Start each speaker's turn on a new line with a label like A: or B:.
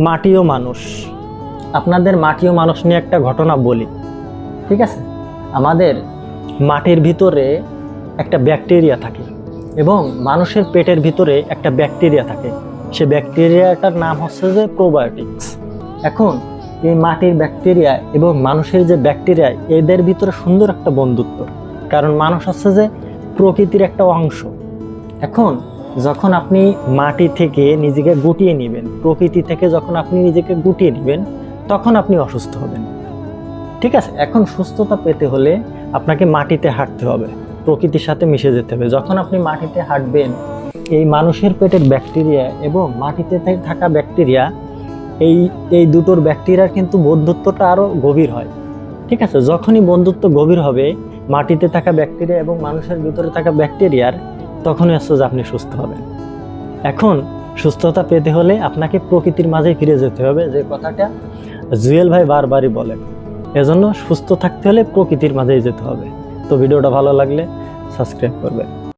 A: মাটি ও মানুষ। আপনাদের মাটি ও মানুষ নিয়ে একটা ঘটনা বলি, ঠিক আছে? আমাদের মাটির ভিতরে একটা ব্যাকটেরিয়া থাকে এবং মানুষের পেটের ভিতরে একটা ব্যাকটেরিয়া থাকে। সে ব্যাকটেরিয়াটার নাম হচ্ছে যে প্রোবায়োটিক্স। এখন এই মাটির ব্যাকটেরিয়া এবং মানুষের যে ব্যাকটেরিয়া, এদের ভিতরে সুন্দর একটা বন্ধুত্ব, কারণ মানুষ হচ্ছে যে প্রকৃতির একটা অংশ। এখন যখন আপনি মাটি থেকে নিজেকে গুটিয়ে নেবেন, প্রকৃতি থেকে যখন আপনি নিজেকে গুটিয়ে নেবেন, তখন আপনি অসুস্থ হবেন, ঠিক আছে? এখন সুস্থতা পেতে হলে আপনাকে মাটিতে হাঁটতে হবে, প্রকৃতির সাথে মিশে যেতে হবে। যখন আপনি মাটিতে হাঁটবেন, এই মানুষের পেটের ব্যাকটেরিয়া এবং মাটিতে থাকা ব্যাকটেরিয়া, এই এই দুটোর ব্যাকটেরিয়ার কিন্তু বন্ধুত্বটা আরও গভীর হয়, ঠিক আছে? যখনই বন্ধুত্ব গভীর হবে মাটিতে থাকা ব্যাকটেরিয়া এবং মানুষের ভিতরে থাকা ব্যাকটেরিয়ার, তখনই হচ্ছে যে আপনি সুস্থ হবেন। এখন সুস্থতা পেতে হলে আপনাকে প্রকৃতির মাঝে ফিরে যেতে হবে, যে কথাটা জুয়েল ভাই বারবারই বলেন। এজন্য সুস্থ থাকতে হলে প্রকৃতির মাঝেই যেতে হবে। তো ভিডিওটা ভালো লাগলে সাবস্ক্রাইব করবেন।